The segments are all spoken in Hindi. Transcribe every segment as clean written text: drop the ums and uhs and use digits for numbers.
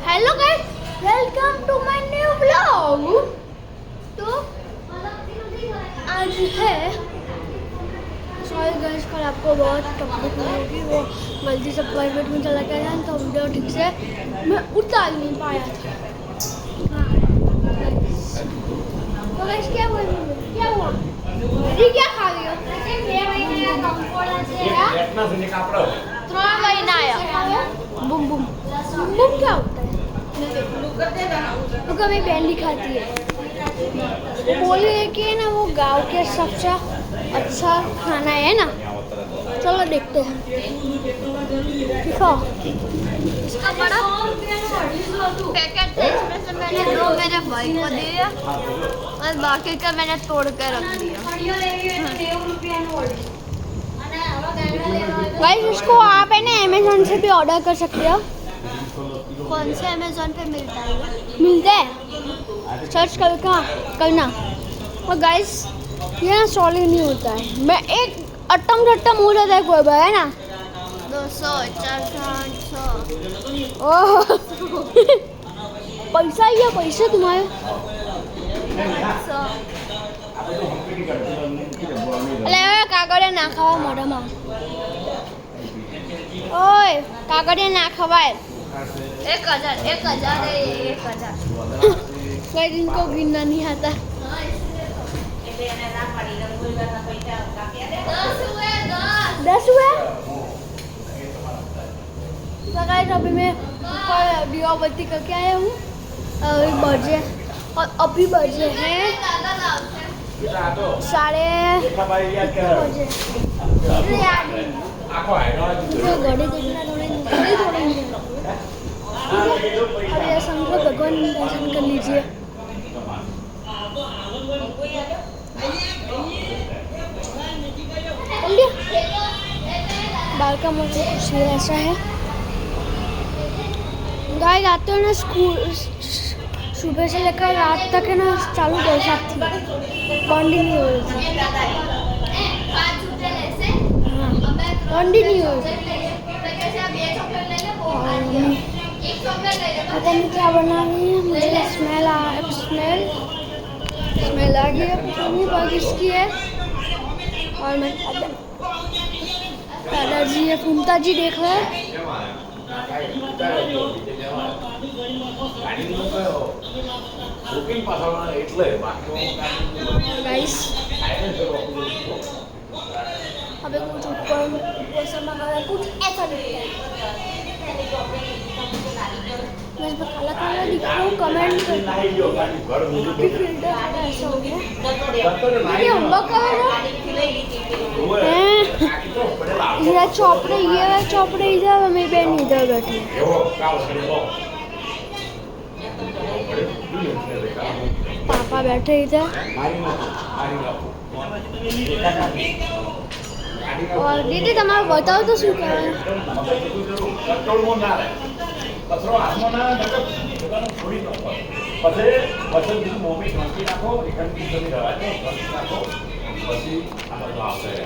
Hello guys, welcome to my new blog. तो आज है सॉरी गाइस, कल आपको बहुत तकलीफ हुई होगी, वो गलती से प्राइवेट में चला गया था तो वीडियो ठीक से मैं उतार नहीं पाया था। हाँ तो गाइस क्या हुआ, ये क्या खा रही हो? 3 महीना आया। बुम बुम बुम क्या होता है? तो कभी बहन दिखाती है, वो बोली है कि ना वो गांव के सबसे अच्छा खाना है ना। चलो देखते हैं। देखो इसका बड़ा पैकेट है, इसमें से मैंने 2 मेरे भाई को दिया और बाकी का मैंने तोड़ के रख दिया। गाइस इसको आप है ना अमेज़न से भी ऑर्डर कर सकते हो। कौन से अमेज़न पे मिलता है? मिलता है, सर्च करना। और गाइस ये ना सॉलिड नहीं होता है, मैं एक अट्टम हो जाता है कोई बार, है ना। 200 400 ओह पैसा ही है, पैसे तुम्हारे। अरे कागड़े ना खावा मोढ़ाમાં। ओए कागड़े ना खवाए। 1000 कोई दिन को गिनना नहीं आता। 10 हुए। तो गाइस अभी मैं ऊपर दिवाबत्ती करके आया हूँ बजे, और अभी बजे हैं 3:30 घड़ी देखना थोड़ी अरे शंकर भगवान दर्शन कर लीजिए। बाल का मौसम कुछ ऐसा है गाइस। आते हो ना स्कूल सुबह से लेकर रात तक है ना चालू बरसात थी, कंटिन्यू हो रही थी। कंटिन्यू हो रही थी। पता नहीं क्या बना रही है, मुझे स्मेल आ गई है, पता नहीं बात इसकी है। और मैं दादाजी है, फूमता जी देख रहे हैं। गाइस अबे कुछ ऊपर से मंगाया, कुछ ऐसा दिखता है। मैं इस पर काला दिख रहा हूँ, कमेंट कर कि फिल्टर ऐसा हो गया। ये होमवर्क कर रहा है। ये चौपड़े इधर, मेरी बहन इधर बैठी है। पापा बैठे इधर और दीदी तुम्हारा बताओ तो શું કરે?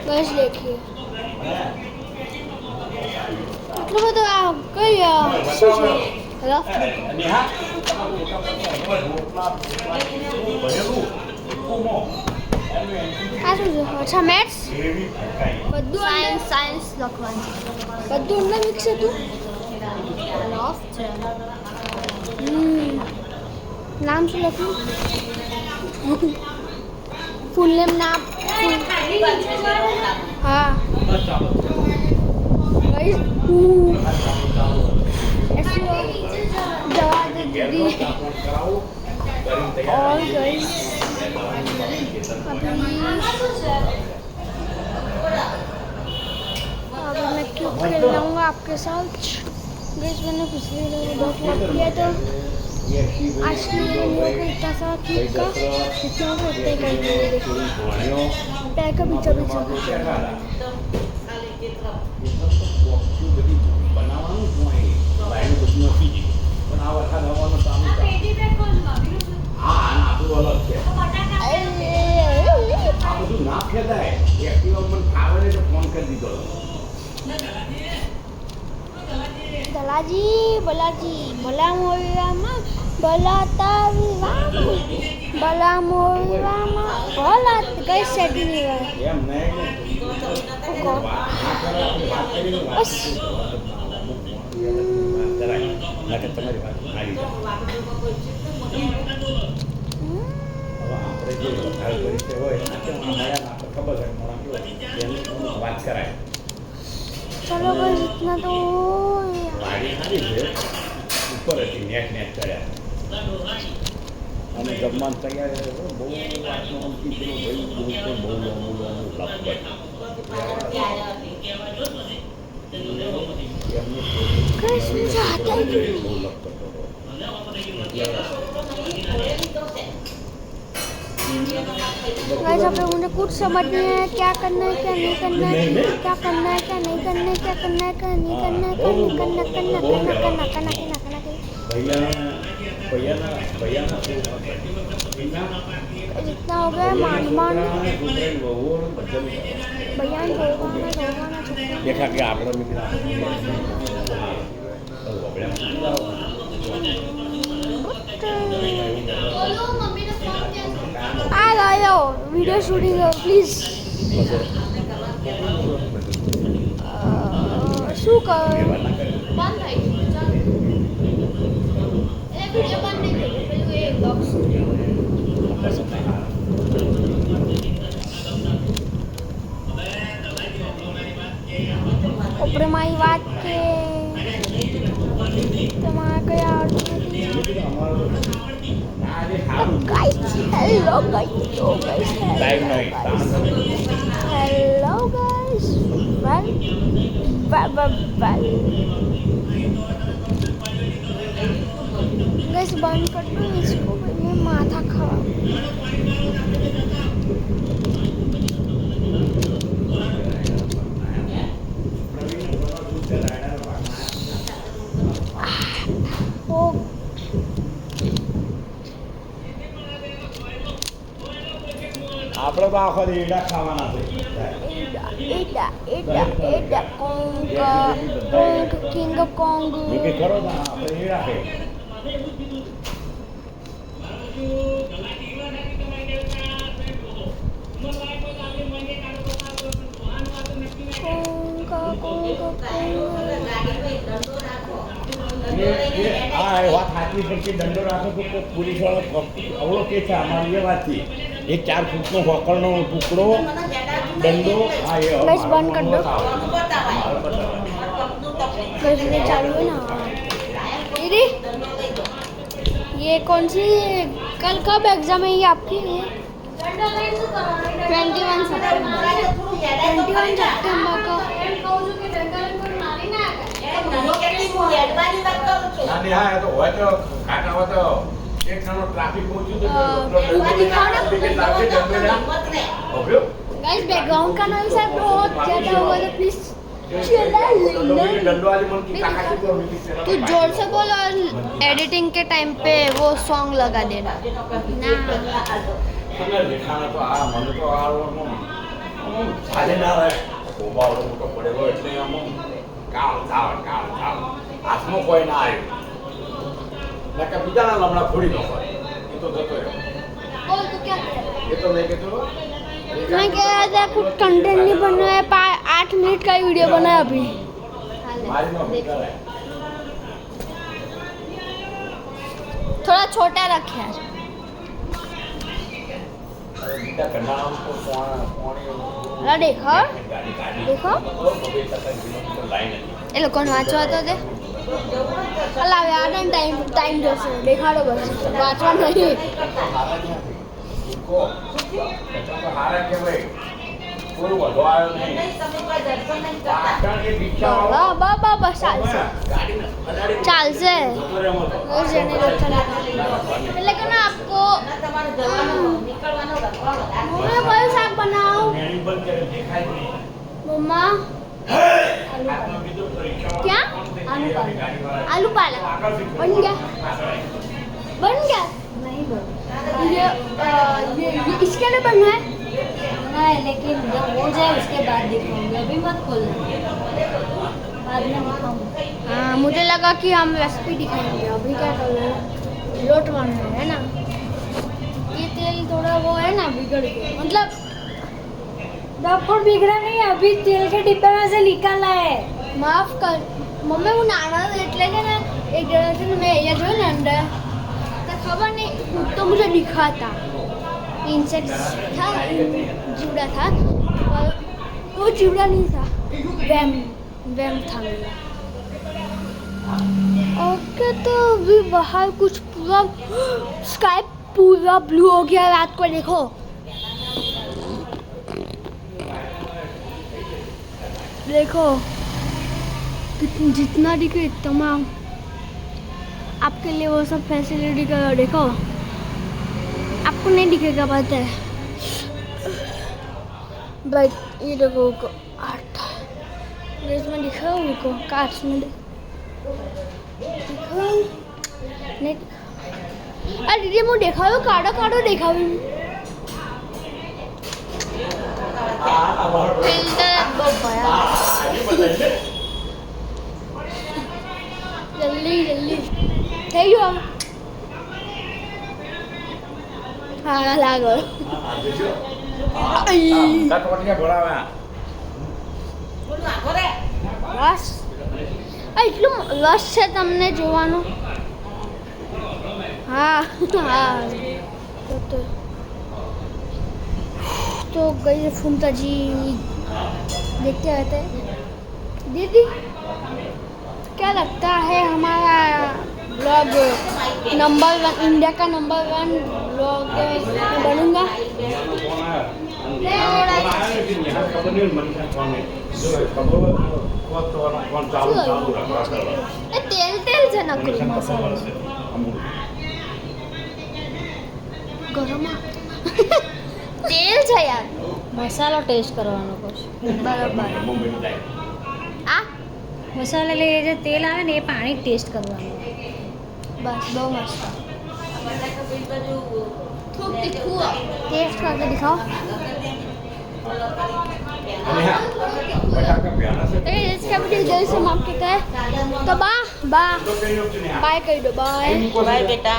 बस देखिए मतलब तो कई શું છે? હેલો अच्छा मैथ्स બધું સાયન્સ લખવાનું બધું અંદર મિક્સ હતું। નામ શું લખ્યું? ફૂલ નેમ નામ हाँ गाइस जवाब दीदी। और गाइस अभी मैं क्यों खेल जाऊँगा आपके साथ। गाइस मैंने पिछले वीडियो में बहुत लाइक किया तो आज की वीडियो को इतना सा क्लिक का जितना को उतने करेंगे। पैर का बीचा दलाजी बोला બાલાજી ભલા મોરવામાં ભલાતા વિવામાં ભલા મોરવામાં ભલા કઈ સેટની વાત એમ નહીં બસ તમારી વાત આવી આપણે જે વધારે પરિચય હોય મળ્યા ખબર છે મોડા કેવો એની વાત કરાય ચલો બસ ઇતના તો વાડી સારી છે ઉપર હતી નેટ ચડ્યા અને જમવાનું તૈયાર બહુ વાતનું અમથી પેલું બહુ લાંબુ कृष्ण चाहता है गाइस आप लोगों ने कुछ समझ नहीं है क्या करना है क्या नहीं करना है क्या करना है क्या नहीं करना है क्या करना है क्या नहीं करना है करना जितना हो गया मान बयान देखा कि आप लोग आ गयो वीडियो शूटिंग प्लीज શું કર બંધ થઈ ગયું એ વિડિયો બંધ નહીં થઈ પેલું એ બોક્સ આપણે મારી વાત કે તમારે કયા guys hello guys hello guys well guys बंद कर दो इसको मैं माथा खराब ओ આપણે તો આખો ઈડા ખાવાના છે એડા કોંગ કિંગ કોંગ કે કરો ના આપણે ઈડા ખાઈ હા એ વાત સાચી પછી દંડો રાખો તો પોલીસ વાળો અવળો કે છે અમારી એ વાત છે એક 4 ફૂટનો હોકરનો ટુકડો दंडो बस बंद कर दो बस ये चालू है ना दीदी ये कौन सी कल कब एग्जाम है ये आपकी 21 सितंबर को નાની હા તો હોય તો કાકા હોય તો એક નાનો ટ્રાફિક પહોંચ્યું તો ટિકિટ લાગે જમે ના ઓબ્યો गाइस बैकग्राउंड का नॉइस है बहुत ज्यादा होगा तो प्लीज तू जोर से बोल और एडिटिंग के टाइम पे वो सॉन्ग लगा देना ना दिखाना तो आ मन तो आ साले ना रहे बोबावड़ो मोटो पड़ेलो એટલે આમ કાળ થાવ હાથમાં કોઈ ના આવ્યું નકા બીજાના લમણા ફોડી નો હોય એ તો જતો રહ્યો बोल तू क्या એ તો નહીં કહેતો मैं कह रहा था कुछ कंटेंट नहीं बनाया 8 मिनट का ही वीडियो बनाया अभी थोड़ा छोटा रखे यार देखो देखो ये लोग कौन वाचवा तो दे अल्लाह यार टाइम जैसे देखा लो बस वाचवा नहीं હારા કે ભાઈ કોઈ વધો આવ્યો નહીં બાબા બસ ચાલશે એટલે કે ના આપકો मैं कोई साग बनाऊं मम्मा क्या आलू पालक बन गया नहीं ये इसके लिए बनना है लेकिन जब हो जाए उसके बाद दिखाऊंगी अभी मत खोलना बाद में दिखाऊंगा। हाँ मुझे लगा कि हम रेसिपी दिखाएंगे, अभी क्या कर रहे हैं, लोट बन रहे हैं ना। ये तेल थोड़ा वो है ना बिगड़ गया, मतलब डॉक्टर बिगड़ा नहीं, अभी तेल के डिब्बे में से निकाला है। માફ કર મમ્મી, હું નાના હતો એટલે છે ને એક જણા છે ને મેં અહીંયા જોયું ને અંદર તો ખબર नहीं तो मुझे दिखा था इंसेक्ट्स था, जीवड़ा था, पर वो जीवड़ा नहीं था, वैम वैम था मेरा। ओके तो अभी बाहर कुछ पूरा स्काई पूरा ब्लू हो गया रात को, देखो देखो जितना दिखे तमाम आपके लिए वो सब फैसिलिटी करो। देखो आपको नहीं दिखेगा बात है, बट ये देखो आठ इसमें दिखा उनको काट में दिखा नहीं। अरे दीदी मैं देखा काढ़ो काढ़ो देखा जल्दी जल्दी થઈ ગયું હા લાગો કટવટિયા ભરાવ્યા રસ એટલું રસ છે તમને જોવાનું। हाँ हाँ तो गई फुमता जी देखते रहते हैं। दीदी क्या लगता है हमारा ब्लॉग नंबर 1 इंडिया का नंबर 1 ब्लॉग बनूंगा? तेल तेल છે નકરું ગરમ તેલ છે યાર, મસાલો ટેસ્ટ કરવાનો પછી બરાબર। આ મસાલા લઈ જે તેલ આવે ને એ પાણી ટેસ્ટ કરવાનું। બસ બહુ મસ્ત टेस्ट करके दिखाओ। तो इसका वीडियो जल्दी समाप्त करते हैं, तो बाय कह दो, बाय बाय बेटा,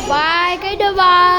बाय कह दो, बाय।